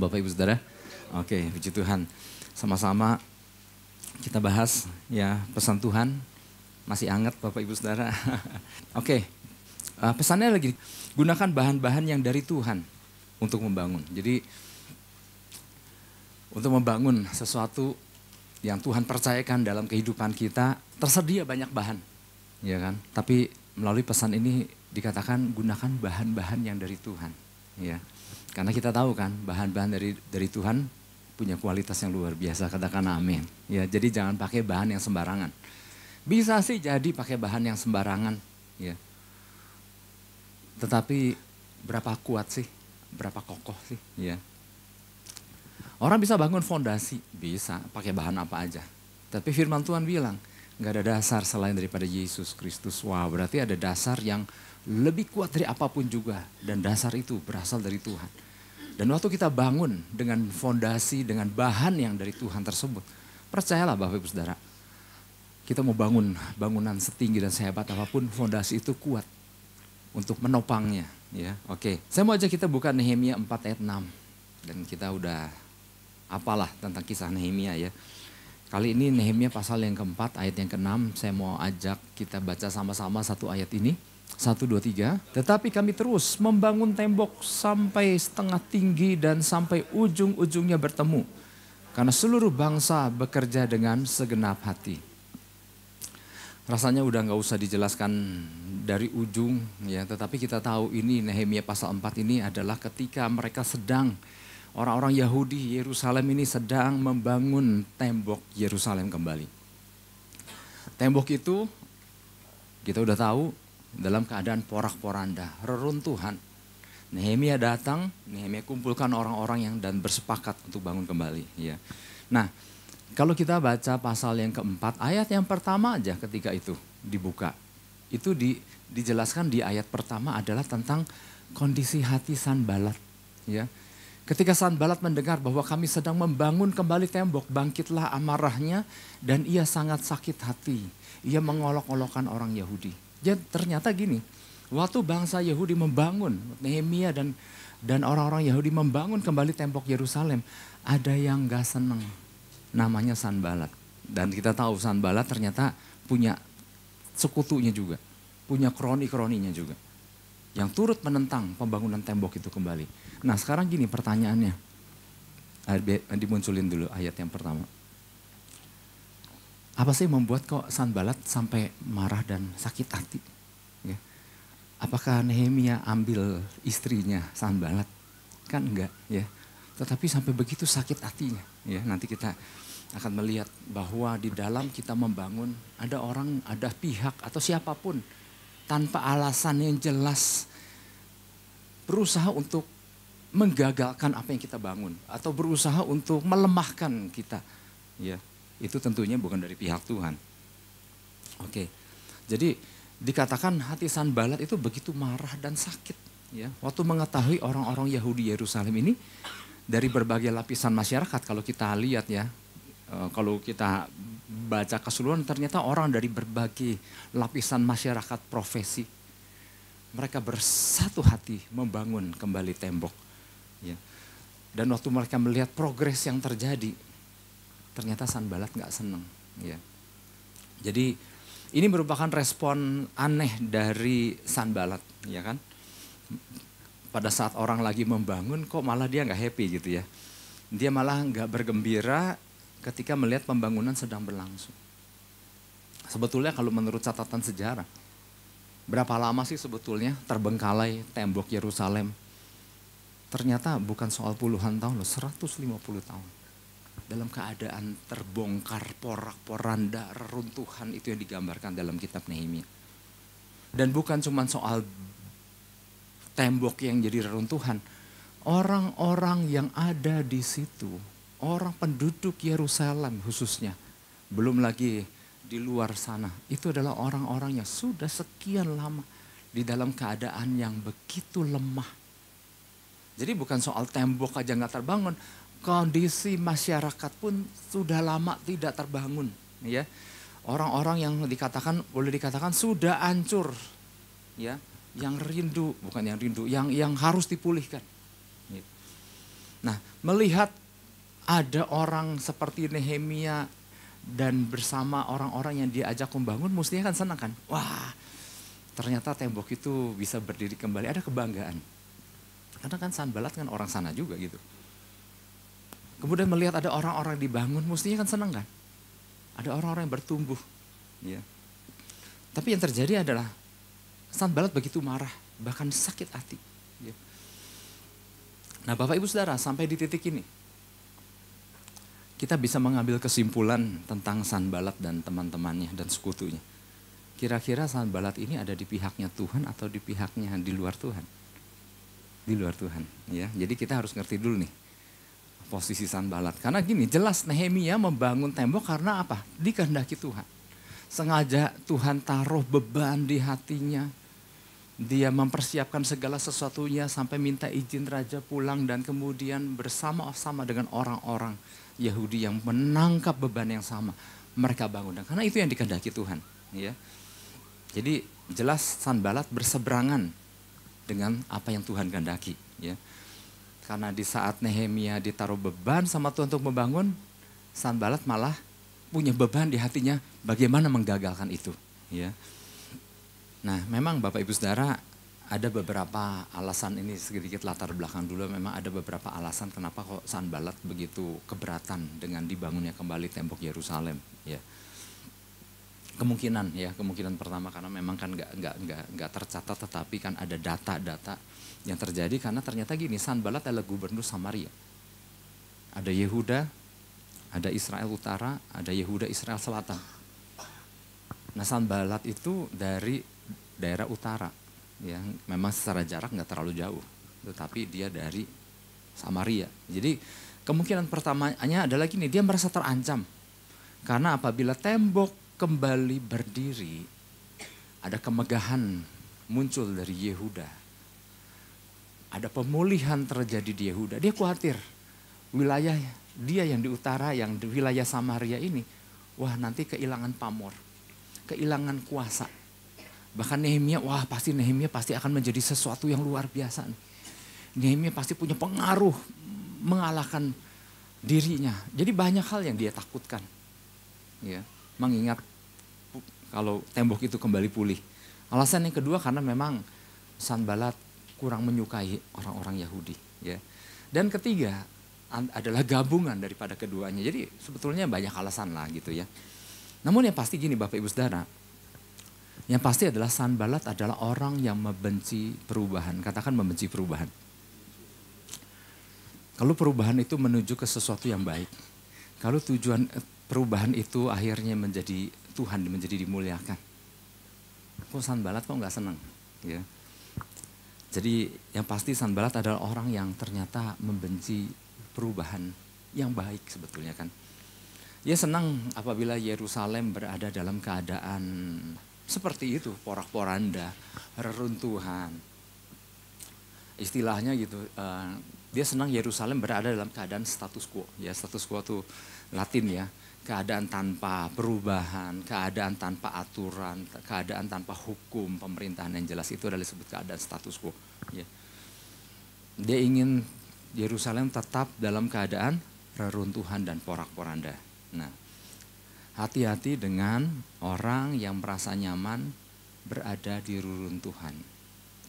Shalom Bapak Ibu Saudara. Oke, puji Tuhan. Sama-sama kita bahas ya pesan Tuhan. Masih hangat Bapak Ibu Saudara. Oke, pesannya lagi, gunakan bahan-bahan yang dari Tuhan untuk membangun. Jadi untuk membangun sesuatu yang Tuhan percayakan dalam kehidupan kita, tersedia banyak bahan. Ya kan? Tapi melalui pesan ini dikatakan gunakan bahan-bahan yang dari Tuhan. Ya. Karena kita tahu kan bahan-bahan dari Tuhan punya kualitas yang luar biasa, katakan amin. Ya, jadi jangan pakai bahan yang sembarangan. Bisa sih jadi pakai bahan yang sembarangan, ya. Tetapi berapa kuat sih? Berapa kokoh sih, ya. Orang bisa bangun fondasi, bisa pakai bahan apa aja. Tapi firman Tuhan bilang, nggak ada dasar selain daripada Yesus Kristus. Wah, berarti ada dasar yang lebih kuat dari apapun juga. Dan dasar itu berasal dari Tuhan. Dan waktu kita bangun dengan fondasi, dengan bahan yang dari Tuhan tersebut. Percayalah Bapak Ibu Saudara. Kita mau bangun bangunan setinggi dan sehebat apapun, fondasi itu kuat untuk menopangnya. Ya, oke. Saya mau ajak kita buka Nehemia 4 ayat 6. Dan kita udah apalah tentang kisah Nehemia ya. Kali ini Nehemia pasal yang keempat ayat yang ke-6. Saya mau ajak kita baca sama-sama satu ayat ini. 1, 2, 3. Tetapi kami terus membangun tembok sampai setengah tinggi dan sampai ujung-ujungnya bertemu. Karena seluruh bangsa bekerja dengan segenap hati. Rasanya udah gak usah dijelaskan dari ujung ya. Tetapi kita tahu ini Nehemia pasal 4 ini adalah ketika mereka sedang, orang-orang Yahudi Yerusalem ini sedang membangun tembok Yerusalem kembali. Tembok itu kita udah tahu dalam keadaan porak-poranda, reruntuhan. Nehemia datang, Nehemia kumpulkan orang-orang yang dan bersepakat untuk bangun kembali. Ya. Nah, kalau kita baca pasal yang keempat, ayat yang pertama aja ketika itu dibuka. Itu dijelaskan di ayat pertama adalah tentang kondisi hati Sanbalat. Ya. Ketika Sanbalat mendengar bahwa kami sedang membangun kembali tembok, bangkitlah amarahnya dan ia sangat sakit hati. Ia mengolok-olokkan orang Yahudi. Jadi ternyata gini, waktu bangsa Yahudi membangun, Nehemia dan orang-orang Yahudi membangun kembali tembok Yerusalem, ada yang gak seneng, namanya Sanbalat. Dan kita tahu Sanbalat ternyata punya sekutunya juga, punya kroni-kroninya juga, yang turut menentang pembangunan tembok itu kembali. Nah sekarang gini pertanyaannya, dimunculin dulu ayat yang pertama. Apa sih membuat kok Sanbalat sampai marah dan sakit hati? Ya. Apakah Nehemia ambil istrinya Sanbalat? Kan enggak ya. Tetapi sampai begitu sakit hatinya. Ya, nanti kita akan melihat bahwa di dalam kita membangun ada orang, ada pihak atau siapapun tanpa alasan yang jelas berusaha untuk menggagalkan apa yang kita bangun atau berusaha untuk melemahkan kita. Ya. Itu tentunya bukan dari pihak Tuhan. Oke, jadi dikatakan hati Sanbalat itu begitu marah dan sakit. Ya, waktu mengetahui orang-orang Yahudi Yerusalem ini dari berbagai lapisan masyarakat, kalau kita lihat ya, kalau kita baca keseluruhan ternyata orang dari berbagai lapisan masyarakat profesi. Mereka bersatu hati membangun kembali tembok. Ya. Dan waktu mereka melihat progres yang terjadi, ternyata Sanbalat gak seneng. Ya. Jadi ini merupakan respon aneh dari Sanbalat. Ya kan? Pada saat orang lagi membangun kok malah dia gak happy gitu ya. Dia malah gak bergembira ketika melihat pembangunan sedang berlangsung. Sebetulnya kalau menurut catatan sejarah, berapa lama sih sebetulnya terbengkalai tembok Yerusalem? Ternyata bukan soal puluhan tahun loh, 150 tahun. Dalam keadaan terbongkar, porak-poranda, reruntuhan itu yang digambarkan dalam kitab Nehemia. Dan bukan cuma soal tembok yang jadi reruntuhan. Orang-orang yang ada di situ, orang penduduk Yerusalem khususnya, belum lagi di luar sana, itu adalah orang-orang yang sudah sekian lama di dalam keadaan yang begitu lemah. Jadi bukan soal tembok aja gak terbangun, kondisi masyarakat pun sudah lama tidak terbangun, ya. Orang-orang yang boleh dikatakan sudah hancur, ya, yang rindu, bukan yang rindu, yang harus dipulihkan. Ya. Nah, melihat ada orang seperti Nehemia dan bersama orang-orang yang diajak membangun, mestinya kan senang kan? Wah, ternyata tembok itu bisa berdiri kembali, ada kebanggaan. Karena kan Sanbalat kan orang sana juga gitu. Kemudian melihat ada orang-orang dibangun, mestinya kan senang kan? Ada orang-orang yang bertumbuh. Ya. Tapi yang terjadi adalah Sanbalat begitu marah, bahkan sakit hati. Ya. Nah Bapak Ibu Saudara, sampai di titik ini, kita bisa mengambil kesimpulan tentang Sanbalat dan teman-temannya dan sekutunya. Kira-kira Sanbalat ini ada di pihaknya Tuhan atau di pihaknya di luar Tuhan? Di luar Tuhan. Ya. Jadi kita harus ngerti dulu nih posisi Sanbalat. Karena gini, jelas Nehemia membangun tembok karena apa? Dikehendaki Tuhan. Sengaja Tuhan taruh beban di hatinya. Dia mempersiapkan segala sesuatunya sampai minta izin raja pulang dan kemudian bersama-sama dengan orang-orang Yahudi yang menangkap beban yang sama. Mereka bangun. Dan karena itu yang dikehendaki Tuhan. Ya. Jadi jelas Sanbalat berseberangan dengan apa yang Tuhan kehendaki. Ya. Karena di saat Nehemia ditaruh beban sama Tuhan untuk membangun, Sanbalat malah punya beban di hatinya bagaimana menggagalkan itu. Ya. Nah memang Bapak Ibu Saudara ada beberapa alasan, ini sedikit latar belakang dulu, memang ada beberapa alasan kenapa kok Sanbalat begitu keberatan dengan dibangunnya kembali tembok Yerusalem. Ya. Kemungkinan pertama karena memang kan nggak tercatat, tetapi kan ada data-data yang terjadi karena ternyata gini, Sanbalat adalah gubernur Samaria. Ada Yehuda, ada Israel Utara, ada Yehuda Israel Selatan. Nah Sanbalat itu dari daerah utara, ya memang secara jarak nggak terlalu jauh, tetapi dia dari Samaria. Jadi kemungkinan pertamanya adalah gini, dia merasa terancam karena apabila tembok kembali berdiri, ada kemegahan muncul dari Yehuda, ada pemulihan terjadi di Yehuda. Dia khawatir wilayah dia yang di utara, yang di wilayah Samaria ini, wah nanti kehilangan pamor, kehilangan kuasa. Bahkan Nehemia pasti akan menjadi sesuatu yang luar biasa. Nehemia pasti punya pengaruh mengalahkan dirinya. Jadi banyak hal yang dia takutkan. Ya, mengingat kalau tembok itu kembali pulih. Alasan yang kedua karena memang Sanbalat kurang menyukai orang-orang Yahudi. Ya. Dan ketiga adalah gabungan daripada keduanya. Jadi sebetulnya banyak alasan lah gitu ya. Namun yang pasti gini Bapak Ibu Saudara, yang pasti adalah Sanbalat adalah orang yang membenci perubahan. Katakan membenci perubahan. Kalau perubahan itu menuju ke sesuatu yang baik. Kalau tujuan perubahan itu akhirnya menjadi Tuhan, menjadi dimuliakan. Kok Sanbalat kok nggak senang? Ya. Jadi yang pasti Sanbalat adalah orang yang ternyata membenci perubahan yang baik sebetulnya kan. Dia senang apabila Yerusalem berada dalam keadaan seperti itu, porak-poranda, reruntuhan. Istilahnya gitu, dia senang Yerusalem berada dalam keadaan status quo. Ya, status quo itu Latin ya, keadaan tanpa perubahan, keadaan tanpa aturan, keadaan tanpa hukum, pemerintahan yang jelas, itu adalah disebut keadaan status quo. Ya. Dia ingin Yerusalem tetap dalam keadaan reruntuhan dan porak-poranda. Nah, hati-hati dengan orang yang merasa nyaman berada di reruntuhan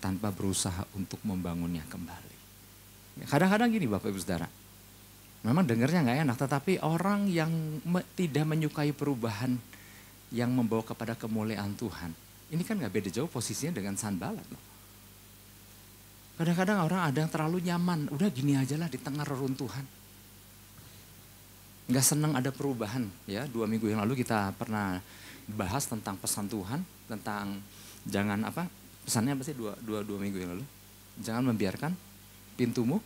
tanpa berusaha untuk membangunnya kembali. Kadang-kadang gini Bapak Ibu Saudara, memang dengarnya nggak enak, tetapi orang yang tidak menyukai perubahan yang membawa kepada kemuliaan Tuhan, ini kan nggak beda jauh posisinya dengan Sanbalat. Kadang-kadang orang ada yang terlalu nyaman, udah gini aja lah di tengah reruntuhan. Nggak senang ada perubahan. Ya, 2 minggu yang lalu kita pernah bahas tentang pesan Tuhan, tentang jangan apa, pesannya apa sih dua minggu yang lalu? Jangan membiarkan pintumu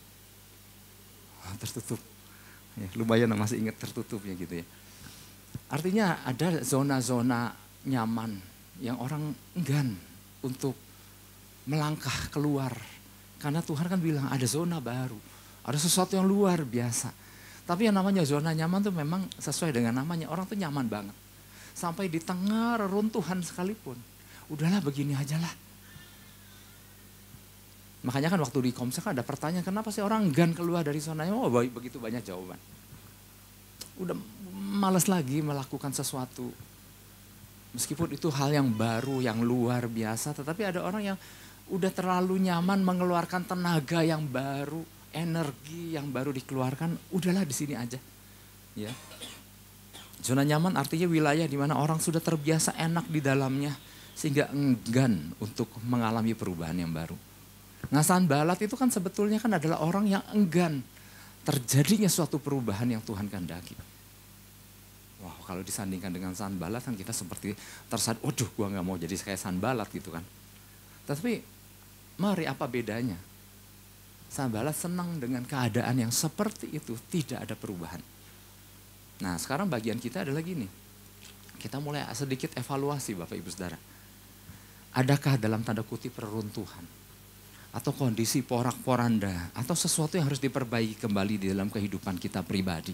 tertutup. Ya, lumayan masih ingat tertutup ya gitu ya. Artinya ada zona-zona nyaman yang orang enggan untuk melangkah keluar. Karena Tuhan kan bilang ada zona baru, ada sesuatu yang luar biasa. Tapi yang namanya zona nyaman tuh memang sesuai dengan namanya, orang tuh nyaman banget. Sampai di tengah reruntuhan sekalipun, udahlah begini aja lah. Makanya kan waktu di Komsel kan ada pertanyaan, kenapa sih orang enggan keluar dari zona nyaman? Oh, begitu banyak jawaban. Udah malas lagi melakukan sesuatu. Meskipun itu hal yang baru, yang luar biasa, tetapi ada orang yang udah terlalu nyaman mengeluarkan tenaga yang baru, energi yang baru dikeluarkan, udahlah di sini aja. Ya. Zona nyaman artinya wilayah di mana orang sudah terbiasa enak di dalamnya sehingga enggan untuk mengalami perubahan yang baru. Nah, sanbalat itu kan sebetulnya kan adalah orang yang enggan terjadinya suatu perubahan yang Tuhan kehendaki. Wah, kalau disandingkan dengan sanbalat kan kita seperti tersadar, waduh gua gak mau jadi kayak sanbalat gitu kan. Tapi mari apa bedanya? Sanbalat senang dengan keadaan yang seperti itu, tidak ada perubahan. Nah, sekarang bagian kita adalah gini. Kita mulai sedikit evaluasi Bapak Ibu Saudara. Adakah dalam tanda kutip reruntuhan? Atau kondisi porak-poranda? Atau sesuatu yang harus diperbaiki kembali di dalam kehidupan kita pribadi?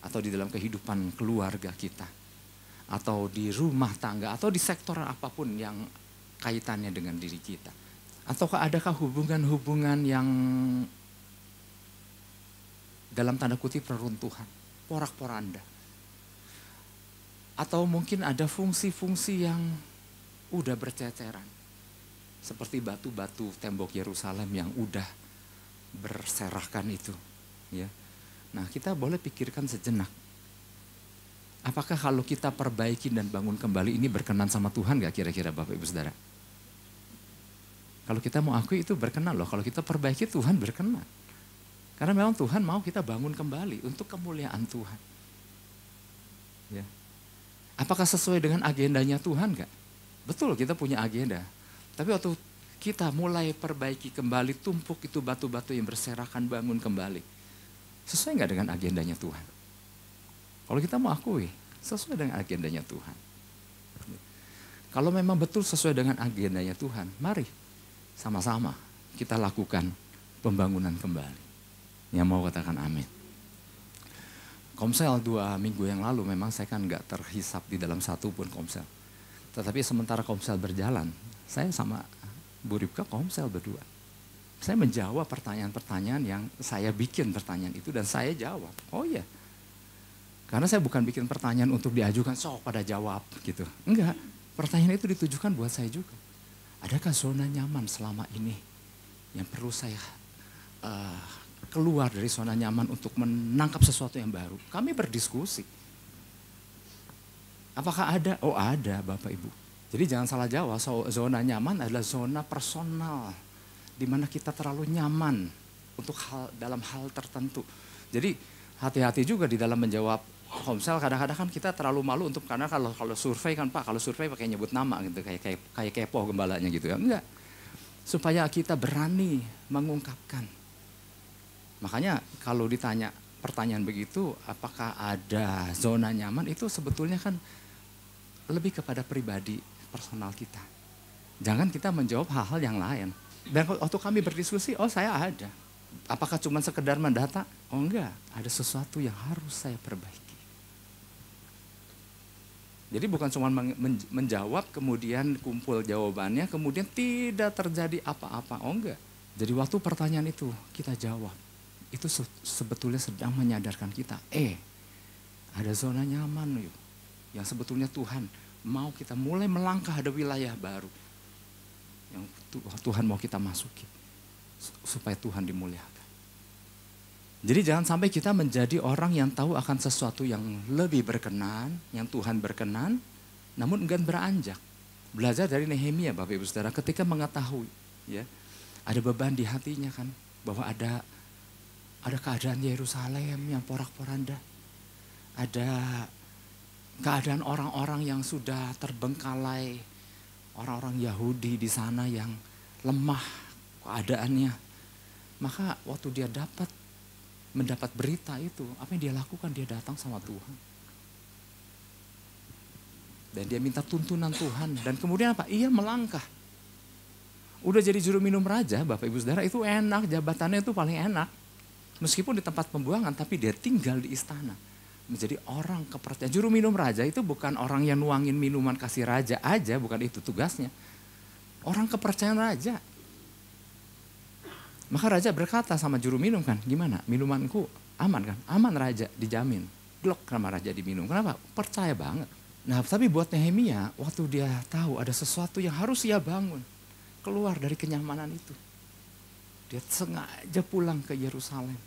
Atau di dalam kehidupan keluarga kita? Atau di rumah tangga? Atau di sektor apapun yang kaitannya dengan diri kita? Ataukah adakah hubungan-hubungan yang dalam tanda kutip reruntuhan? Porak-poranda? Atau mungkin ada fungsi-fungsi yang udah berceceran. Seperti batu-batu tembok Yerusalem yang udah berserakan itu. Ya. Nah, kita boleh pikirkan sejenak. Apakah kalau kita perbaiki dan bangun kembali ini berkenan sama Tuhan gak kira-kira Bapak Ibu Saudara? Kalau kita mau akui itu berkenan loh. Kalau kita perbaiki Tuhan berkenan. Karena memang Tuhan mau kita bangun kembali untuk kemuliaan Tuhan. Ya. Apakah sesuai dengan agendanya Tuhan gak? Betul kita punya agenda. Tapi waktu kita mulai perbaiki kembali, tumpuk itu batu-batu yang berserakan, bangun kembali. Sesuai gak dengan agendanya Tuhan? Kalau kita mau akui, sesuai dengan agendanya Tuhan. Kalau memang betul sesuai dengan agendanya Tuhan, mari sama-sama kita lakukan pembangunan kembali. Yang mau katakan amin. Komsel 2 minggu yang lalu memang saya kan gak terhisap di dalam satu pun komsel. Tetapi sementara komsel berjalan, saya sama Bu Ripka komsel berdua. Saya menjawab pertanyaan-pertanyaan yang saya bikin pertanyaan itu dan saya jawab. Oh iya, karena saya bukan bikin pertanyaan untuk diajukan, sok pada jawab gitu. Enggak, pertanyaan itu ditujukan buat saya juga. Adakah zona nyaman selama ini yang perlu saya keluar dari zona nyaman untuk menangkap sesuatu yang baru? Kami berdiskusi. Apakah ada? Oh ada Bapak Ibu. Jadi jangan salah jawab, zona nyaman adalah zona personal. Di mana kita terlalu nyaman untuk dalam hal tertentu. Jadi hati-hati juga di dalam menjawab komsel. Kadang-kadang kan kita terlalu malu untuk, karena kalau survei kan Pak, kalau survei pakai nyebut nama gitu, kayak kepo gembalanya gitu ya. Enggak. Supaya kita berani mengungkapkan. Makanya kalau ditanya pertanyaan begitu, apakah ada zona nyaman, itu sebetulnya kan lebih kepada pribadi personal kita. Jangan kita menjawab hal-hal yang lain. Dan waktu kami berdiskusi, oh saya ada. Apakah cuma sekedar mendata? Oh enggak, ada sesuatu yang harus saya perbaiki. Jadi bukan cuma menjawab, kemudian kumpul jawabannya, kemudian tidak terjadi apa-apa. Oh enggak. Jadi waktu pertanyaan itu kita jawab. Itu sebetulnya sedang menyadarkan kita, ada zona nyaman yuk, yang sebetulnya Tuhan mau kita mulai melangkah, ada wilayah baru yang Tuhan mau kita masuki supaya Tuhan dimuliakan. Jadi jangan sampai kita menjadi orang yang tahu akan sesuatu yang lebih berkenan, yang Tuhan berkenan, namun enggan beranjak. Belajar dari Nehemia Bapak Ibu Saudara, ketika mengetahui ya ada beban di hatinya kan, bahwa ada keadaan Yerusalem yang porak-poranda. Ada keadaan orang-orang yang sudah terbengkalai. Orang-orang Yahudi di sana yang lemah keadaannya. Maka waktu dia mendapat berita itu, apa yang dia lakukan? Dia datang sama Tuhan. Dan dia minta tuntunan Tuhan. Dan kemudian apa? Ia melangkah. Udah jadi juru minum raja, Bapak Ibu Saudara, itu enak, jabatannya itu paling enak. Meskipun di tempat pembuangan, tapi dia tinggal di istana. Menjadi orang kepercayaan. Juru minum raja itu bukan orang yang nuangin minuman kasih raja aja, bukan itu tugasnya. Orang kepercayaan raja. Maka raja berkata sama juru minum kan, gimana? Minumanku aman kan? Aman raja, dijamin. Glok sama raja diminum. Kenapa? Percaya banget. Nah tapi buat Nehemia, waktu dia tahu ada sesuatu yang harus ia bangun. Keluar dari kenyamanan itu. Dia sengaja pulang ke Yerusalem.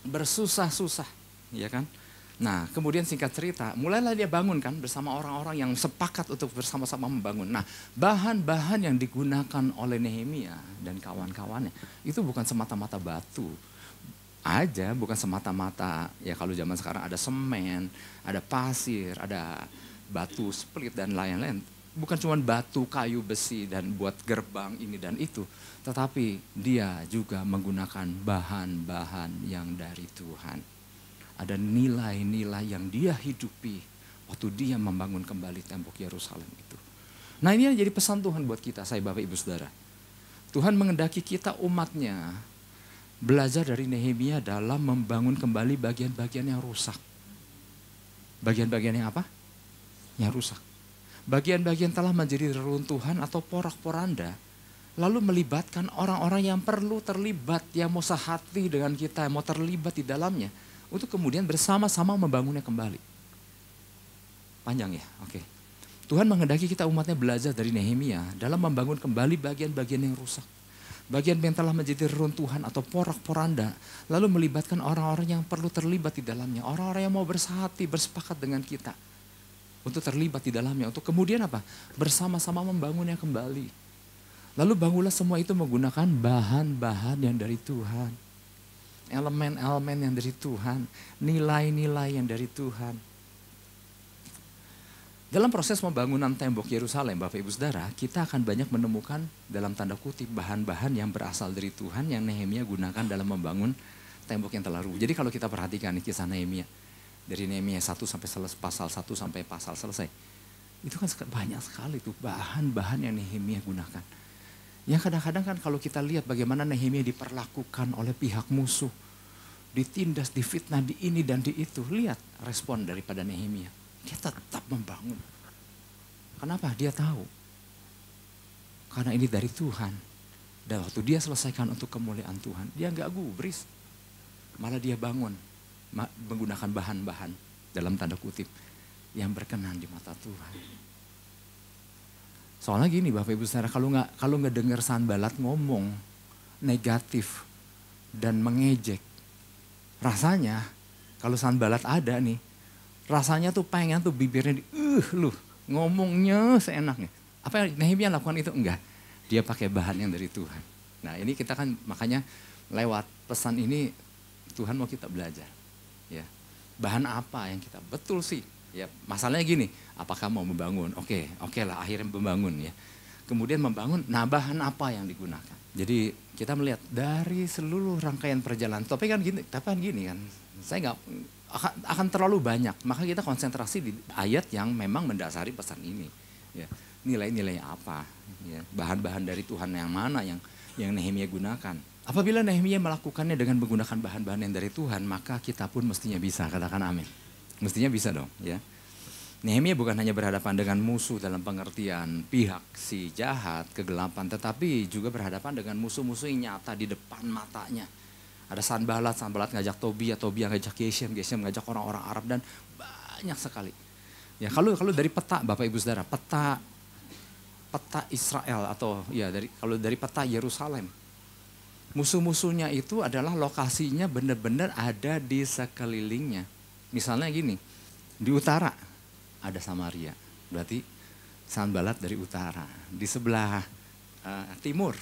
Bersusah-susah, ya kan? Nah kemudian singkat cerita, mulailah dia bangun kan bersama orang-orang yang sepakat untuk bersama-sama membangun. Nah bahan-bahan yang digunakan oleh Nehemia dan kawan-kawannya itu bukan semata-mata batu aja, bukan semata-mata ya kalau zaman sekarang ada semen, ada pasir, ada batu split dan lain-lain. Bukan cuma batu, kayu, besi dan buat gerbang ini dan itu. Tetapi dia juga menggunakan bahan-bahan yang dari Tuhan. Ada nilai-nilai yang dia hidupi waktu dia membangun kembali tembok Yerusalem itu. Nah ini jadi pesan Tuhan buat kita, saya Bapak Ibu Saudara. Tuhan mengendaki kita umatnya belajar dari Nehemia dalam membangun kembali bagian-bagian yang rusak. Bagian-bagian yang apa? Yang rusak. Bagian-bagian telah menjadi reruntuhan atau porak-poranda. Lalu melibatkan orang-orang yang perlu terlibat, yang mau sehati dengan kita, yang mau terlibat di dalamnya. Untuk kemudian bersama-sama membangunnya kembali. Panjang ya? Oke. Tuhan menghendaki kita umatnya belajar dari Nehemia dalam membangun kembali bagian-bagian yang rusak. Bagian yang telah menjadi reruntuhan atau porak-poranda. Lalu melibatkan orang-orang yang perlu terlibat di dalamnya. Orang-orang yang mau bersehati, bersepakat dengan kita. Untuk terlibat di dalamnya. Untuk kemudian apa? Bersama-sama membangunnya kembali. Lalu bangunlah semua itu menggunakan bahan-bahan yang dari Tuhan. Elemen-elemen yang dari Tuhan, nilai-nilai yang dari Tuhan. Dalam proses pembangunan tembok Yerusalem, Bapak Ibu Saudara, kita akan banyak menemukan dalam tanda kutip bahan-bahan yang berasal dari Tuhan yang Nehemia gunakan dalam membangun tembok yang telah rubuh. Jadi kalau kita perhatikan kisah Nehemia, dari Nehemia 1 sampai pasal 1 sampai pasal selesai, itu kan banyak sekali tuh bahan-bahan yang Nehemia gunakan. Yang kadang-kadang kan kalau kita lihat bagaimana Nehemia diperlakukan oleh pihak musuh. Ditindas, difitnah, di ini dan di itu. Lihat respon daripada Nehemia. Dia tetap membangun. Kenapa? Dia tahu. Karena ini dari Tuhan. Dan waktu dia selesaikan untuk kemuliaan Tuhan. Dia gak gubris. Malah dia bangun. Menggunakan bahan-bahan dalam tanda kutip. Yang berkenan di mata Tuhan. Soalnya gini Bapak Ibu Saudara, kalau nggak dengar Sanballat ngomong negatif dan mengejek, rasanya kalau Sanballat ada nih, rasanya tuh pengen tuh bibirnya lu ngomongnya seenaknya. Apa yang Nehemia lakukan itu? Enggak, dia pakai bahan yang dari Tuhan. Nah ini kita kan makanya lewat pesan ini Tuhan mau kita belajar, ya bahan apa yang kita betul sih. Ya, masalahnya gini, apakah mau membangun? Oke lah akhirnya membangun ya. Kemudian membangun, nah bahan apa yang digunakan? Jadi kita melihat dari seluruh rangkaian perjalanan. Tapi kan gini kan, saya nggak akan terlalu banyak. Maka kita konsentrasi di ayat yang memang mendasari pesan ini. Ya, nilai-nilai apa? Ya, bahan-bahan dari Tuhan yang mana yang Nehemia gunakan? Apabila Nehemia melakukannya dengan menggunakan bahan-bahan yang dari Tuhan, maka kita pun mestinya bisa, katakan amin. Mestinya bisa dong ya. Nehemia bukan hanya berhadapan dengan musuh dalam pengertian pihak si jahat, kegelapan. Tetapi juga berhadapan dengan musuh-musuh yang nyata di depan matanya. Ada Sanballat ngajak Tobia ngajak Geshem ngajak orang-orang Arab dan banyak sekali. Ya kalau dari peta Bapak Ibu Saudara, peta Israel atau ya kalau dari peta Yerusalem. Musuh-musuhnya itu adalah lokasinya benar-benar ada di sekelilingnya. Misalnya gini, di utara ada Samaria, berarti Sanballat dari utara. Di sebelah timur,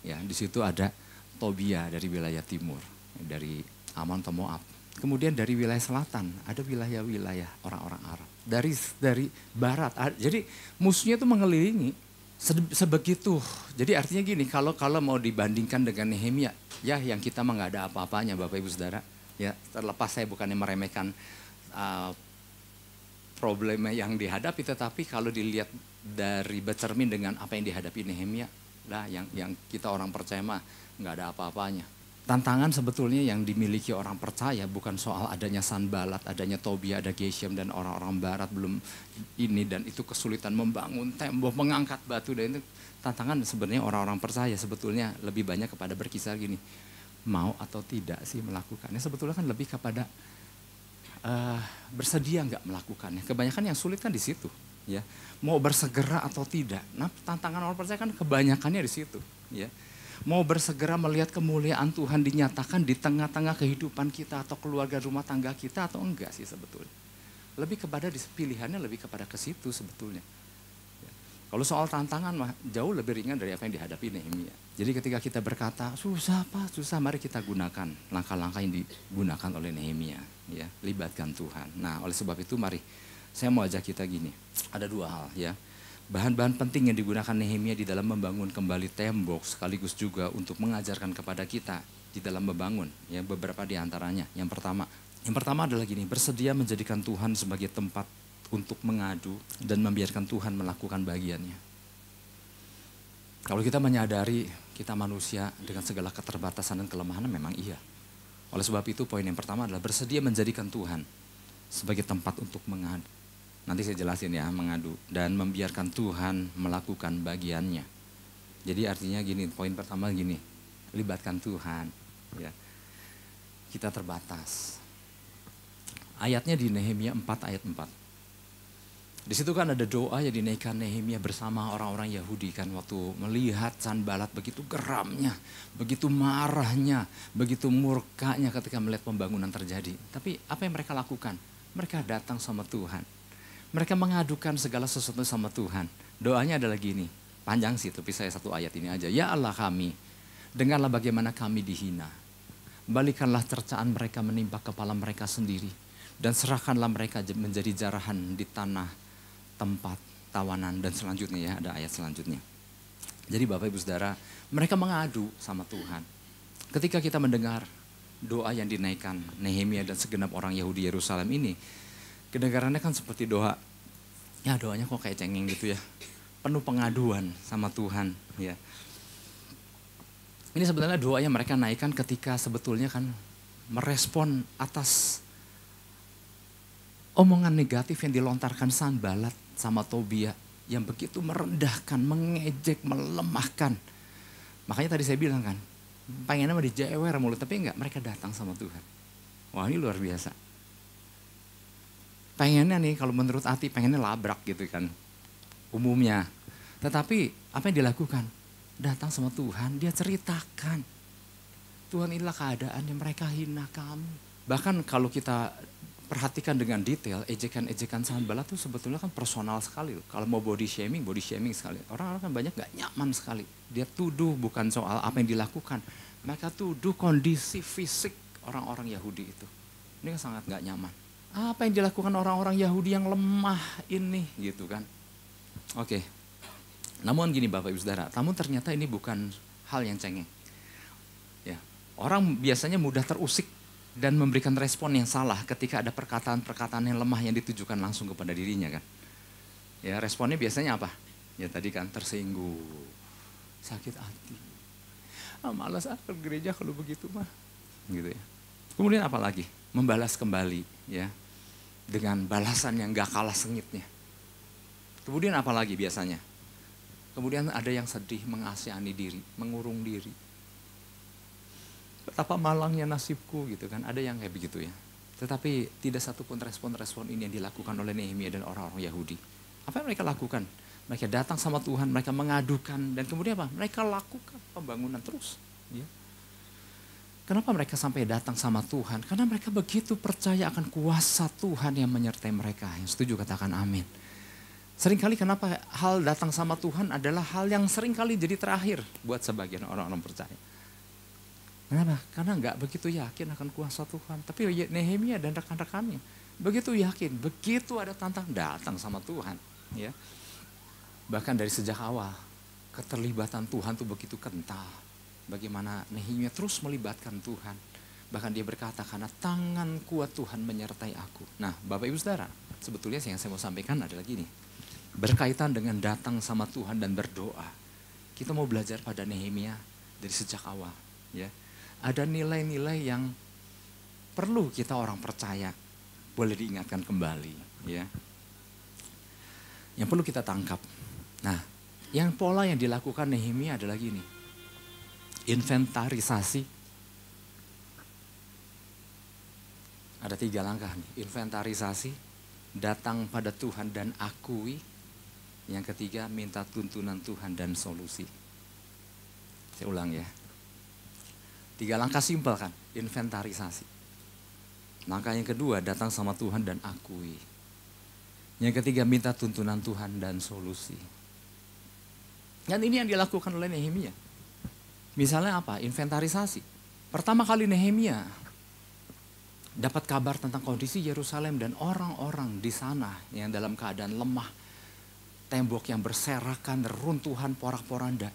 ya di situ ada Tobia dari wilayah timur, dari Ammon atau Moab. Kemudian dari wilayah selatan ada wilayah-wilayah orang-orang Arab. Dari barat, jadi musuhnya itu mengelilingi sebegitu. Jadi artinya gini, kalau mau dibandingkan dengan Nehemia, ya yang kita mah nggak ada apa-apanya Bapak Ibu Saudara. Ya, terlepas saya bukannya meremehkan problemnya yang dihadapi, tetapi kalau dilihat dari bercermin dengan apa yang dihadapi Nehemia, lah yang kita orang percaya mah nggak ada apa-apanya. Tantangan sebetulnya yang dimiliki orang percaya bukan soal adanya Sanballat, adanya Tobia, ada Geshem dan orang-orang barat belum ini dan itu kesulitan membangun tembok, mengangkat batu dan itu. tantangan sebenarnya orang-orang percaya sebetulnya lebih banyak kepada berkisar gini, mau atau tidak sih melakukannya. Sebetulnya kan lebih kepada bersedia nggak melakukannya. Kebanyakan yang sulit kan di situ, ya. Mau bersegera atau tidak. Nah, tantangan orang percaya kan kebanyakannya di situ, ya. Mau bersegera melihat kemuliaan Tuhan dinyatakan di tengah-tengah kehidupan kita atau keluarga rumah tangga kita atau enggak sih sebetulnya. Lebih kepada pilihannya lebih kepada ke situ sebetulnya. Ya. Kalau soal tantangan mah jauh lebih ringan dari apa yang dihadapi Nehemia. Jadi ketika kita berkata, susah Pak, susah, mari kita gunakan langkah-langkah yang digunakan oleh Nehemia. Ya, libatkan Tuhan. Nah, oleh sebab itu mari saya mau ajak kita gini, ada dua hal ya. Bahan-bahan penting yang digunakan Nehemia di dalam membangun kembali tembok sekaligus juga untuk mengajarkan kepada kita di dalam membangun ya beberapa di antaranya. Yang pertama adalah gini, bersedia menjadikan Tuhan sebagai tempat untuk mengadu dan membiarkan Tuhan melakukan bagiannya. Kalau kita menyadari kita manusia dengan segala keterbatasan dan kelemahan memang iya. Oleh sebab itu poin yang pertama adalah bersedia menjadikan Tuhan sebagai tempat untuk mengadu. Nanti saya jelasin ya, mengadu dan membiarkan Tuhan melakukan bagiannya. Jadi artinya gini, poin pertama gini, libatkan Tuhan. Ya. Kita terbatas. Ayatnya di Nehemia 4 ayat 4. Di situ kan ada doa yang dinaikkan Nehemia bersama orang-orang Yahudi kan waktu melihat Sanbalat begitu geramnya, begitu marahnya, begitu murkanya ketika melihat pembangunan terjadi. Tapi apa yang mereka lakukan? Mereka datang sama Tuhan. Mereka mengadukan segala sesuatu sama Tuhan. Doanya adalah gini, panjang sih tapi saya satu ayat ini aja. Ya Allah kami, dengarlah bagaimana kami dihina. Balikanlah cercaan mereka menimpa kepala mereka sendiri. Dan serahkanlah mereka menjadi jarahan di tanah tempat tawanan dan selanjutnya ya ada ayat selanjutnya. Jadi Bapak Ibu Saudara, mereka mengadu sama Tuhan. Ketika kita mendengar doa yang dinaikkan Nehemia dan segenap orang Yahudi Yerusalem ini, kedengarannya kan seperti doa, ya doanya kok kayak cengeng gitu ya, penuh pengaduan sama Tuhan. Ya. Ini sebenarnya doa yang mereka naikkan ketika sebetulnya kan merespon atas omongan negatif yang dilontarkan Sanbalat sama Tobia yang begitu merendahkan, mengejek, melemahkan. Makanya tadi saya bilang kan, pengennya mah dijewer mulut, tapi enggak, mereka datang sama Tuhan. Wah ini luar biasa. Pengennya nih kalau menurut hati, pengennya labrak gitu kan, umumnya. Tetapi apa yang dilakukan? Datang sama Tuhan, dia ceritakan. Tuhan inilah keadaan yang mereka hina kami. Bahkan kalau kita perhatikan dengan detail, ejekan-ejekan Sanbalat itu sebetulnya kan personal sekali. Kalau mau body shaming sekali. Orang-orang kan banyak gak nyaman sekali. Dia tuduh bukan soal apa yang dilakukan. Mereka tuduh kondisi fisik orang-orang Yahudi itu. Ini kan sangat gak nyaman. Apa yang dilakukan orang-orang Yahudi yang lemah ini gitu kan. Oke. Namun gini Bapak Ibu Saudara, namun ternyata ini bukan hal yang cengeng. Ya. Orang biasanya mudah terusik dan memberikan respon yang salah ketika ada perkataan-perkataan yang lemah yang ditujukan langsung kepada dirinya kan. Ya responnya biasanya apa? Ya tadi kan tersinggung, sakit hati. Malas ke gereja kalau begitu mah. Gitu ya. Kemudian apa lagi? Membalas kembali ya. Dengan balasan yang gak kalah sengitnya. Kemudian apa lagi biasanya? Kemudian ada yang sedih, mengasihani diri, mengurung diri. Betapa malangnya nasibku gitu kan, ada yang kayak begitu ya. Tetapi tidak satupun respon-respon ini yang dilakukan oleh Nehemia dan orang-orang Yahudi. Apa yang mereka lakukan? Mereka datang sama Tuhan, mereka mengadukan dan kemudian apa? Mereka lakukan pembangunan terus. Ya. Kenapa mereka sampai datang sama Tuhan? Karena mereka begitu percaya akan kuasa Tuhan yang menyertai mereka. Yang setuju katakan amin. Seringkali kenapa hal datang sama Tuhan adalah hal yang seringkali jadi terakhir buat sebagian orang-orang percaya. Kenapa? Karena nggak begitu yakin akan kuasa Tuhan. Tapi Nehemia dan rekan-rekannya begitu yakin, begitu ada datang sama Tuhan. Ya. Bahkan dari sejak awal, keterlibatan Tuhan tuh begitu kental. Bagaimana Nehemia terus melibatkan Tuhan. Bahkan dia berkata, karena tangan kuat Tuhan menyertai aku. Nah Bapak Ibu Saudara, sebetulnya yang saya mau sampaikan adalah gini. Berkaitan dengan datang sama Tuhan dan berdoa. Kita mau belajar pada Nehemia dari sejak awal. Ya. Ada nilai-nilai yang perlu kita orang percaya boleh diingatkan kembali, ya. Yang perlu kita tangkap. Nah, Yang pola yang dilakukan Nehemia adalah gini. Inventarisasi. Ada 3 langkah nih. Inventarisasi, datang pada Tuhan dan akui. Yang ketiga, minta tuntunan Tuhan dan solusi. Saya ulang ya. 3 langkah simpel kan, inventarisasi. Langkah yang kedua, datang sama Tuhan dan akui. Yang ketiga, minta tuntunan Tuhan dan solusi. Dan ini yang dilakukan oleh Nehemia. Misalnya apa? Inventarisasi. Pertama kali Nehemia dapat kabar tentang kondisi Yerusalem dan orang-orang di sana yang dalam keadaan lemah. Tembok yang berserakan, runtuhan, porak-poranda.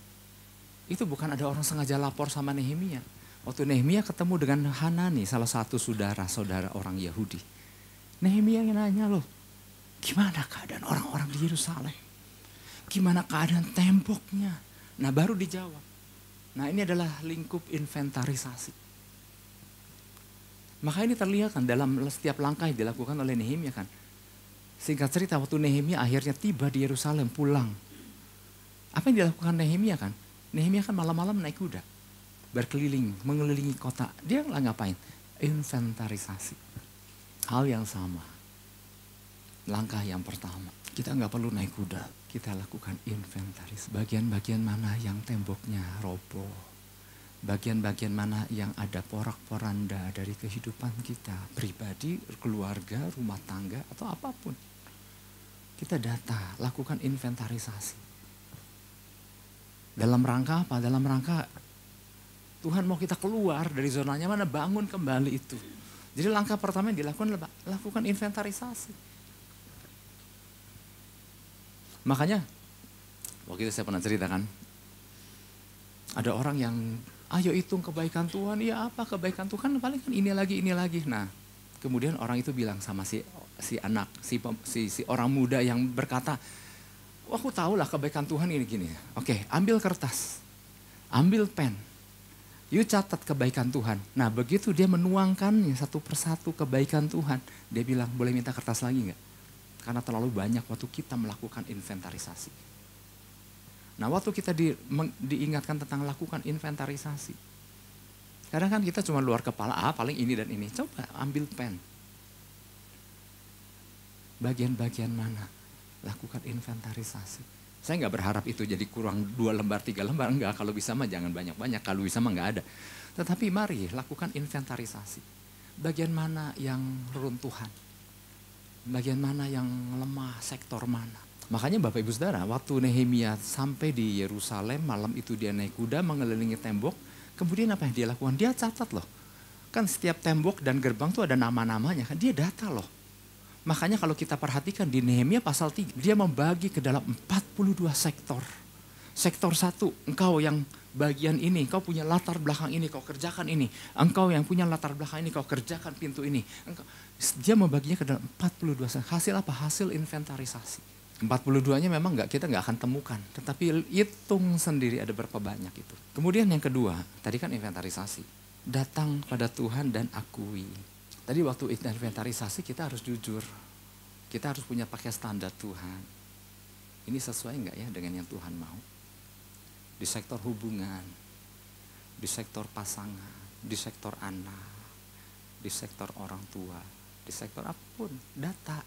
Itu bukan ada orang sengaja lapor sama Nehemia. Waktu Nehemia ketemu dengan Hanani, salah satu saudara orang Yahudi. Nehemia yang nanya loh, gimana keadaan orang-orang di Yerusalem? Gimana keadaan temboknya? Nah baru dijawab. Nah ini adalah lingkup inventarisasi. Maka ini terlihat kan dalam setiap langkah yang dilakukan oleh Nehemia kan. Singkat cerita waktu Nehemia akhirnya tiba di Yerusalem pulang. Apa yang dilakukan Nehemia kan? Nehemia kan malam-malam naik kuda. Berkeliling, mengelilingi kota. Dia ngapain? Inventarisasi. Hal yang sama. Langkah yang pertama. Kita nggak perlu naik kuda. Kita lakukan inventaris. Bagian-bagian mana yang temboknya roboh. Bagian-bagian mana yang ada porak-poranda dari kehidupan kita. Pribadi, keluarga, rumah tangga, atau apapun. Kita data, lakukan inventarisasi. Dalam rangka apa? Dalam rangka Tuhan mau kita keluar dari zona nyaman, bangun kembali itu. Jadi langkah pertama yang dilakukan adalah lakukan inventarisasi. Makanya, waktu itu saya pernah ceritakan, ada orang yang, ayo hitung kebaikan Tuhan, ya apa kebaikan Tuhan, paling kan ini lagi. Nah, kemudian orang itu bilang sama si orang muda yang berkata, aku tahu lah kebaikan Tuhan ini gini. Oke, ambil kertas, ambil pen, you catat kebaikan Tuhan. Nah begitu dia menuangkannya satu persatu kebaikan Tuhan, dia bilang boleh minta kertas lagi nggak? Karena terlalu banyak waktu kita melakukan inventarisasi. Nah waktu kita diingatkan tentang lakukan inventarisasi, kadang kan kita cuma luar kepala, paling ini dan ini. Coba ambil pen. Bagian-bagian mana? Lakukan inventarisasi. Saya nggak berharap itu jadi kurang 2 lembar, 3 lembar. Enggak, kalau bisa mah jangan banyak-banyak. Kalau bisa mah nggak ada. Tetapi mari lakukan inventarisasi. Bagian mana yang runtuhan? Bagian mana yang lemah? Sektor mana? Makanya Bapak Ibu Saudara, waktu Nehemia sampai di Yerusalem, malam itu dia naik kuda mengelilingi tembok. Kemudian apa yang dia lakukan? Dia catat loh. Kan setiap tembok dan gerbang tuh ada nama-namanya kan. Dia data loh. Makanya kalau kita perhatikan di Nehemia pasal 3, dia membagi ke dalam 42 sektor. Sektor 1, engkau yang bagian ini, engkau punya latar belakang ini, kau kerjakan ini. Engkau yang punya latar belakang ini, kau kerjakan pintu ini. Dia membaginya ke dalam 42 sektor. Hasil apa? Hasil inventarisasi. 42-nya memang kita nggak akan temukan. Tetapi hitung sendiri ada berapa banyak itu. Kemudian yang kedua, tadi kan inventarisasi. Datang pada Tuhan dan akui. Tadi waktu inventarisasi kita harus jujur. Kita harus punya pakai standar Tuhan. Ini sesuai nggak ya dengan yang Tuhan mau? Di sektor hubungan, di sektor pasangan, di sektor anak, di sektor orang tua, di sektor apapun, data.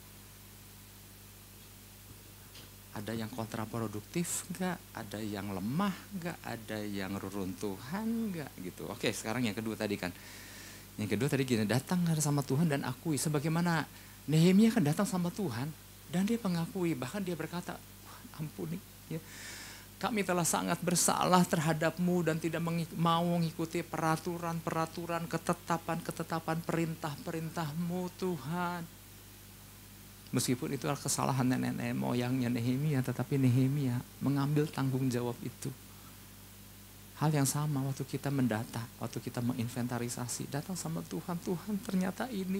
Ada yang kontraproduktif nggak? Ada yang lemah nggak? Ada yang reruntuhan nggak? Gitu. Oke, sekarang yang kedua tadi kan. Yang kedua tadi gini, datang sama Tuhan dan akui. Sebagaimana Nehemia kan datang sama Tuhan dan dia mengakui. Bahkan dia berkata, ampuni ya. Kami telah sangat bersalah terhadap-Mu dan tidak mau mengikuti peraturan-peraturan, ketetapan-ketetapan, perintah-perintah-Mu Tuhan. Meskipun itu adalah kesalahan nenek moyangnya Nehemia, tetapi Nehemia mengambil tanggung jawab itu. Hal yang sama waktu kita mendata, waktu kita menginventarisasi, datang sama Tuhan, Tuhan ternyata ini.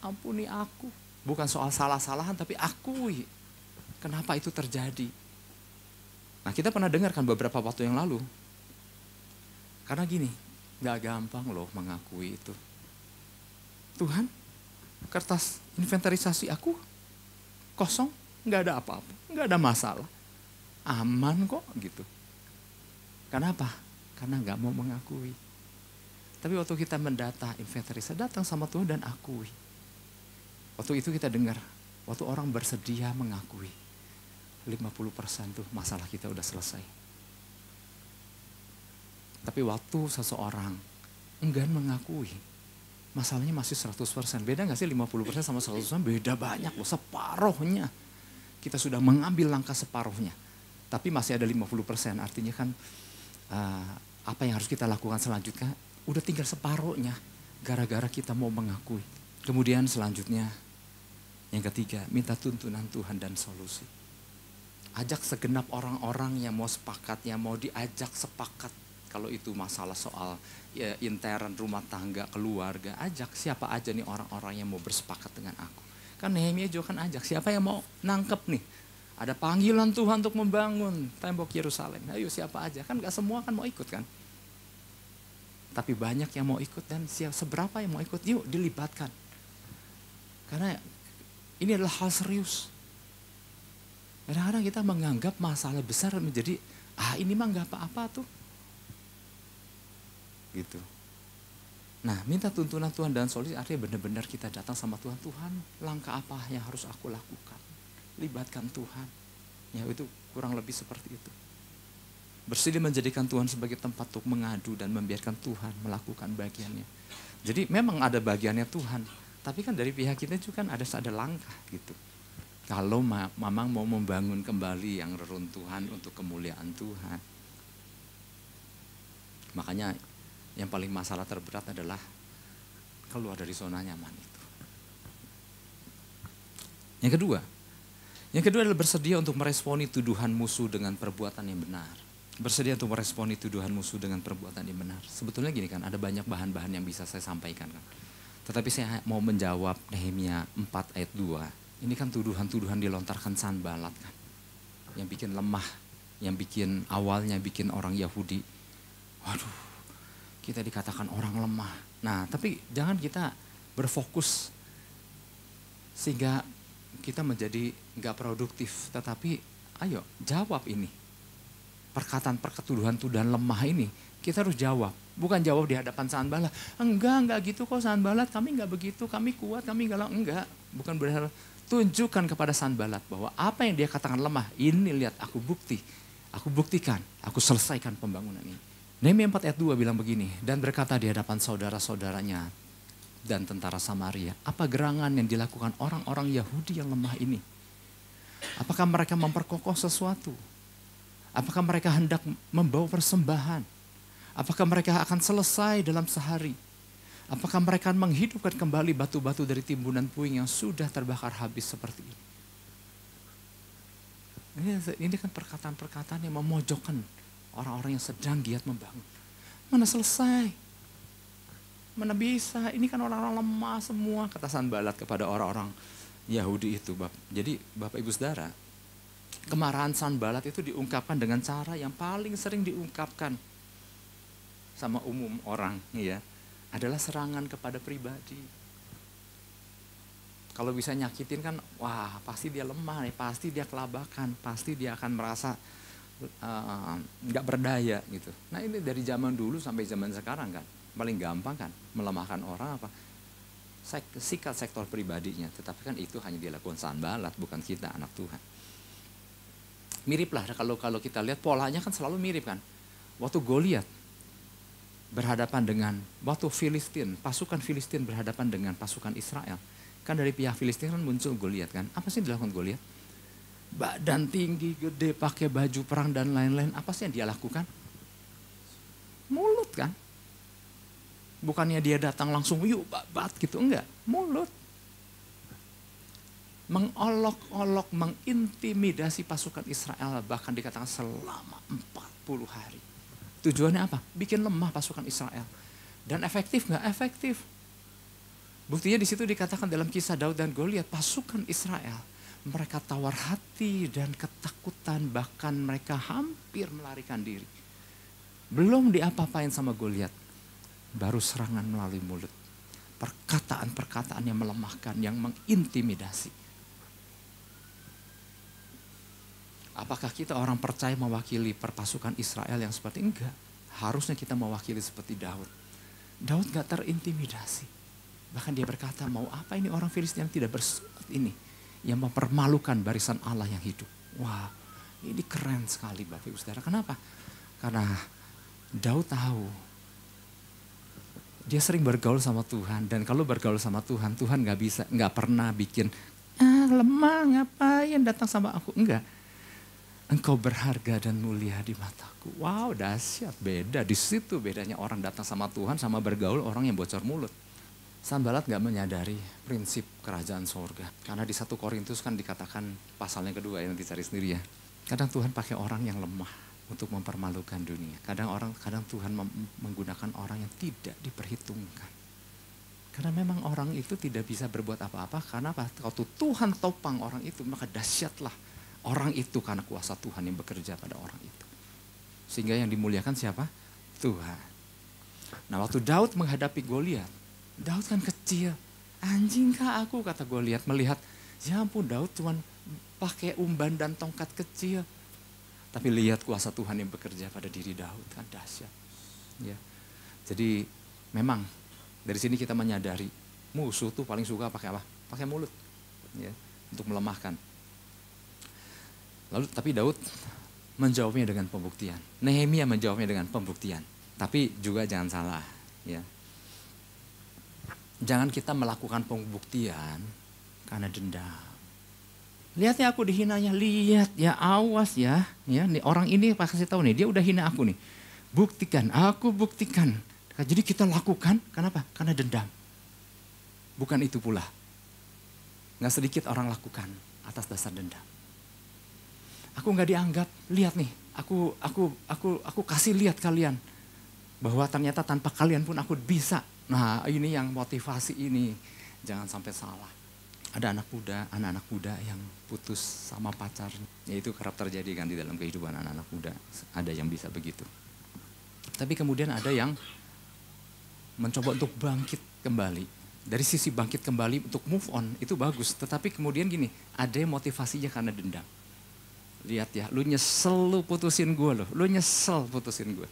Ampuni aku. Bukan soal salah-salahan, tapi akui kenapa itu terjadi. Nah kita pernah dengar kan beberapa waktu yang lalu. Karena gini, gak gampang loh mengakui itu. Tuhan, kertas inventarisasi aku kosong, gak ada apa-apa, gak ada masalah. aman kok gitu. Kenapa? Karena nggak mau mengakui. Tapi waktu kita mendata inventaris, datang sama Tuhan dan akui. Waktu itu kita dengar, waktu orang bersedia mengakui, 50% tuh masalah kita udah selesai. Tapi waktu seseorang enggan mengakui, masalahnya masih 100%. Beda gak sih 50% sama 100%? Beda banyak loh, separuhnya. Kita sudah mengambil langkah separuhnya. Tapi masih ada 50%, artinya kan apa yang harus kita lakukan selanjutnya udah tinggal separuhnya. Gara-gara kita mau mengakui. Kemudian selanjutnya, yang ketiga, minta tuntunan Tuhan dan solusi. Ajak segenap orang-orang yang mau sepakat, yang mau diajak sepakat. Kalau itu masalah soal ya, intern rumah tangga, keluarga, ajak siapa aja nih orang-orang yang mau bersepakat dengan aku. Kan Nehemia juga kan ajak, siapa yang mau nangkep nih. Ada panggilan Tuhan untuk membangun tembok Yerusalem. Ayo siapa aja, kan gak semua kan mau ikut kan. Tapi banyak yang mau ikut dan seberapa yang mau ikut, yuk dilibatkan. Karena ini adalah hal serius. Kadang-kadang kita menganggap masalah besar menjadi, ini mah gak apa-apa tuh. Gitu. Nah, minta tuntunan Tuhan dan solusi artinya benar-benar kita datang sama Tuhan. Tuhan, langkah apa yang harus aku lakukan? Libatkan Tuhan. Ya, itu kurang lebih seperti itu. Bersedia menjadikan Tuhan sebagai tempat untuk mengadu dan membiarkan Tuhan melakukan bagiannya. Jadi memang ada bagiannya Tuhan, tapi kan dari pihak kita juga kan ada langkah gitu. Kalau Mamang mau membangun kembali yang reruntuhan untuk kemuliaan Tuhan. Makanya yang paling masalah terberat adalah keluar dari zona nyaman itu. Yang kedua adalah bersedia untuk meresponi tuduhan musuh dengan perbuatan yang benar. Bersedia untuk meresponi tuduhan musuh dengan perbuatan yang benar. Sebetulnya gini kan, ada banyak bahan-bahan yang bisa saya sampaikan kan. Tetapi saya mau menjawab Nehemia 4 ayat 2. Ini kan tuduhan-tuduhan dilontarkan Sanbalat kan. Yang bikin lemah, yang bikin awalnya bikin orang Yahudi, waduh, kita dikatakan orang lemah. Nah, tapi jangan kita berfokus sehingga kita menjadi gak produktif. Tetapi ayo jawab ini. Tuduhan-tuduhan lemah ini kita harus jawab. Bukan jawab di hadapan Sanbalat. Enggak gitu kok Sanbalat, kami gak begitu, kami kuat, kami galau. Enggak, bukan berharap. Tunjukkan kepada Sanbalat bahwa apa yang dia katakan lemah, ini lihat aku buktikan, aku selesaikan pembangunan ini. Nehemia 4 ayat 2 bilang begini, dan berkata di hadapan saudara-saudaranya dan tentara Samaria, apa gerangan yang dilakukan orang-orang Yahudi yang lemah ini? Apakah mereka memperkokoh sesuatu? Apakah mereka hendak membawa persembahan? Apakah mereka akan selesai dalam sehari? Apakah mereka menghidupkan kembali batu-batu dari timbunan puing yang sudah terbakar habis seperti ini? Ini kan perkataan-perkataan yang memojokkan orang-orang yang sedang giat membangun. Mana selesai? Mana bisa? Ini kan orang-orang lemah semua, kata Sanbalat kepada orang-orang Yahudi itu. Jadi Bapak Ibu Saudara, kemarahan Sanbalat itu diungkapkan dengan cara yang paling sering diungkapkan sama umum orang, ya. Adalah serangan kepada pribadi. Kalau bisa nyakitin kan, wah pasti dia lemah nih, pasti dia kelabakan, pasti dia akan merasa nggak berdaya gitu. Nah ini dari zaman dulu sampai zaman sekarang kan, paling gampang kan melemahkan orang apa? Sikat sektor pribadinya, tetapi kan itu hanya dilakukan Sanbalat, bukan kita anak Tuhan. Mirip lah kalau kita lihat polanya kan selalu mirip kan. Waktu Goliat berhadapan dengan waktu pasukan Filistin berhadapan dengan pasukan Israel. Kan dari pihak Filistin kan muncul Goliat kan. Apa sih yang dilakukan Goliat? Badan tinggi, gede, pakai baju perang dan lain-lain. Apa sih yang dia lakukan? Mulut kan. Bukannya dia datang langsung yuk babat gitu, enggak. Mulut. Mengolok-olok, mengintimidasi pasukan Israel. Bahkan dikatakan selama 40 hari. Tujuannya apa? Bikin lemah pasukan Israel. Dan efektif nggak? Efektif. Buktinya di situ dikatakan dalam kisah Daud dan Goliat, pasukan Israel, mereka tawar hati dan ketakutan, bahkan mereka hampir melarikan diri. Belum diapa-apain sama Goliat, baru serangan melalui mulut. Perkataan-perkataan yang melemahkan, yang mengintimidasi. Apakah kita orang percaya mewakili perpasukan Israel yang seperti enggak? Harusnya kita mewakili seperti Daud. Daud gak terintimidasi. Bahkan dia berkata, mau apa ini orang Filistin yang tidak bersurat ini. Yang mempermalukan barisan Allah yang hidup. Wah, ini keren sekali Bapak Ibu Saudara. Kenapa? Karena Daud tahu. Dia sering bergaul sama Tuhan. Dan kalau bergaul sama Tuhan, Tuhan gak pernah bikin, lemah ngapain datang sama aku. Enggak. Engkau berharga dan mulia di mataku. Wow, dahsyat, beda. Di situ bedanya orang datang sama Tuhan sama bergaul orang yang bocor mulut. Sanballat gak menyadari prinsip kerajaan sorga. Karena di 1 Korintus kan dikatakan pasalnya kedua yang dicari sendiri ya. Kadang Tuhan pakai orang yang lemah untuk mempermalukan dunia. Kadang Tuhan menggunakan orang yang tidak diperhitungkan. Karena memang orang itu tidak bisa berbuat apa-apa. Karena apa? Kalau Tuhan topang orang itu, maka dahsyatlah orang itu karena kuasa Tuhan yang bekerja pada orang itu. Sehingga yang dimuliakan siapa? Tuhan. Nah waktu Daud menghadapi Goliat, Daud kan kecil. Anjing kah aku, kata Goliat melihat. Ya ampun, Daud cuma pakai umban dan tongkat kecil. Tapi lihat kuasa Tuhan yang bekerja pada diri Daud, kan dahsyat. Ya. Jadi memang dari sini kita menyadari musuh tuh paling suka pakai apa? Pakai mulut. Ya, untuk melemahkan. Lalu tapi Daud menjawabnya dengan pembuktian. Nehemia menjawabnya dengan pembuktian. Tapi juga jangan salah, ya. Jangan kita melakukan pembuktian karena dendam. Lihat ya aku dihinanya, lihat ya, awas ya. Ya, nih orang ini kasih tahu nih, dia udah hina aku nih. Buktikan, aku buktikan. Jadi kita lakukan, kenapa? Karena dendam. Bukan itu pula. Nggak sedikit orang lakukan atas dasar dendam. Aku nggak dianggap, lihat nih, aku kasih lihat kalian bahwa ternyata tanpa kalian pun aku bisa. Nah ini yang motivasi ini, jangan sampai salah. Ada anak-anak muda yang putus sama pacarnya, itu kerap terjadi kan di dalam kehidupan anak-anak muda. Ada yang bisa begitu. Tapi kemudian ada yang mencoba untuk bangkit kembali. Dari sisi bangkit kembali untuk move on itu bagus. Tetapi kemudian gini, ada yang motivasinya karena dendam. Lihat ya, lu nyesel lu putusin gue loh. Lu nyesel putusin gue.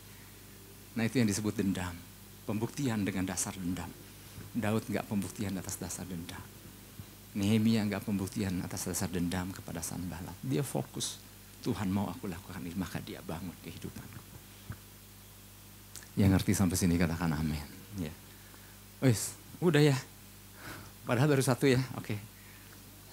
Nah itu yang disebut dendam. Pembuktian dengan dasar dendam. Daud gak pembuktian atas dasar dendam. Nehemia gak pembuktian atas dasar dendam kepada Sanballat. Dia fokus. Tuhan mau aku lakukan ini, maka dia bangun kehidupanku. Yang ngerti sampai sini katakan amin. Ya. Wis, udah ya. Padahal baru satu ya, oke.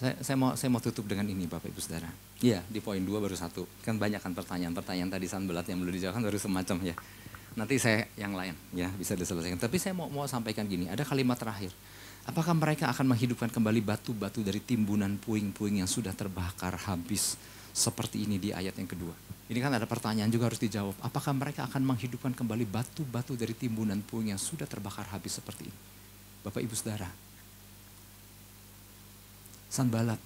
Saya mau tutup dengan ini Bapak Ibu Saudara. Iya, di poin 2 baru satu. Kan banyak kan pertanyaan tadi Sanballat yang belum dijawab kan baru semacam ya. Nanti saya yang lain ya bisa diselesaikan. Tapi saya mau sampaikan gini, ada kalimat terakhir. Apakah mereka akan menghidupkan kembali batu-batu dari timbunan puing-puing yang sudah terbakar habis seperti ini di ayat yang kedua. Ini kan ada pertanyaan juga harus dijawab. Apakah mereka akan menghidupkan kembali batu-batu dari timbunan puing yang sudah terbakar habis seperti ini? Bapak Ibu Saudara, Sanballat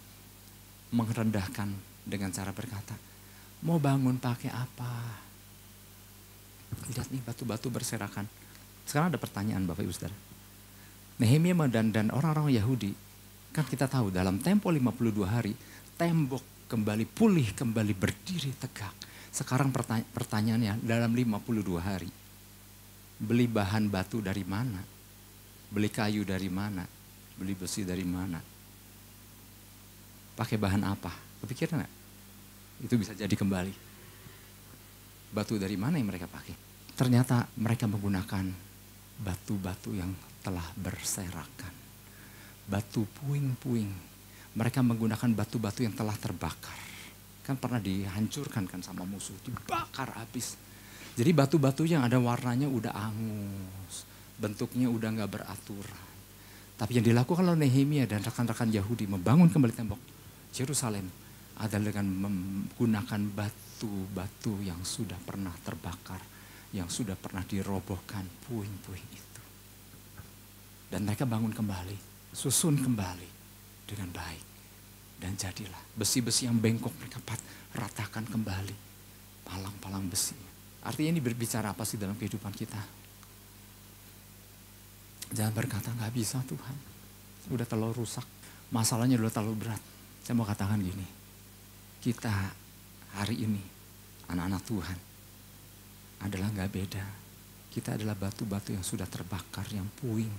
merendahkan dengan cara berkata, mau bangun pakai apa? Lihat nih batu-batu berserakan. Sekarang ada pertanyaan Bapak Ibu Saudara. Nehemia dan orang-orang Yahudi, kan kita tahu dalam tempo 52 hari, tembok kembali pulih, kembali berdiri tegak. Sekarang pertanyaannya, dalam 52 hari, beli bahan batu dari mana? Beli kayu dari mana? Beli besi dari mana? Pakai bahan apa? Kepikiran gak? Itu bisa jadi kembali. Batu dari mana yang mereka pakai? Ternyata mereka menggunakan batu-batu yang telah berserakan. Batu puing-puing. Mereka menggunakan batu-batu yang telah terbakar. Kan pernah dihancurkan kan sama musuh. Dibakar habis. Jadi batu-batu yang ada warnanya udah angus. Bentuknya udah gak beraturan. Tapi yang dilakukan oleh Nehemia dan rekan-rekan Yahudi membangun kembali tembok Yerusalem adalah dengan menggunakan batu-batu yang sudah pernah terbakar, yang sudah pernah dirobohkan puing-puing itu. Dan mereka bangun kembali, susun kembali dengan baik. Dan jadilah besi-besi yang bengkok mereka ratakan kembali, palang-palang besi. Artinya ini berbicara apa sih dalam kehidupan kita? Jangan berkata gak bisa Tuhan, udah terlalu rusak, masalahnya udah terlalu berat. Saya mau katakan gini, kita hari ini anak-anak Tuhan adalah gak beda. Kita adalah batu-batu yang sudah terbakar, yang puing,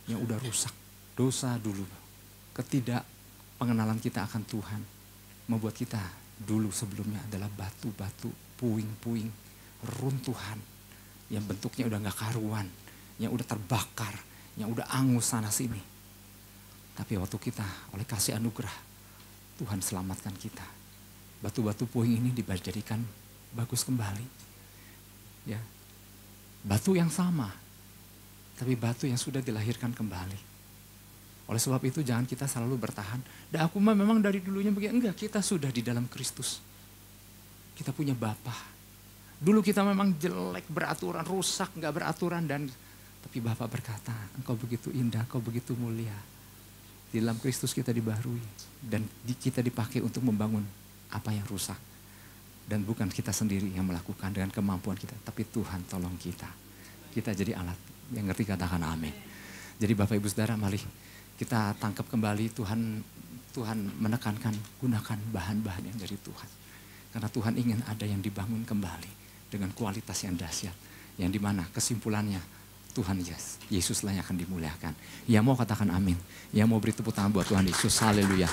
yang udah rusak. Dosa dulu, ketidakpengenalan kita akan Tuhan membuat kita dulu sebelumnya adalah batu-batu, puing-puing, runtuhan yang bentuknya udah gak karuan, yang udah terbakar, yang udah angus sana sini. Tapi waktu kita oleh kasih anugerah, Tuhan selamatkan kita. Batu-batu puing ini dijadikan bagus kembali. Ya, batu yang sama, tapi batu yang sudah dilahirkan kembali. Oleh sebab itu jangan kita selalu bertahan. Aku mah memang dari dulunya begini. Enggak, kita sudah di dalam Kristus. Kita punya Bapa. Dulu kita memang jelek, beraturan, rusak, gak beraturan. Tapi Bapa berkata, engkau begitu indah, engkau begitu mulia. Di dalam Kristus kita dibaharui. Dan kita dipakai untuk membangun apa yang rusak. Dan bukan kita sendiri yang melakukan dengan kemampuan kita. Tapi Tuhan tolong kita. Kita jadi alat. Yang ngerti katakan amin. Jadi Bapak Ibu Saudara, mari kita tangkap kembali Tuhan menekankan, gunakan bahan-bahan yang dari Tuhan. Karena Tuhan ingin ada yang dibangun kembali dengan kualitas yang dahsyat. Yang dimana kesimpulannya Tuhan Yesuslah yang akan dimuliakan. Yang mau katakan amin. Yang mau beri tepuk tangan buat Tuhan Yesus. Haleluya.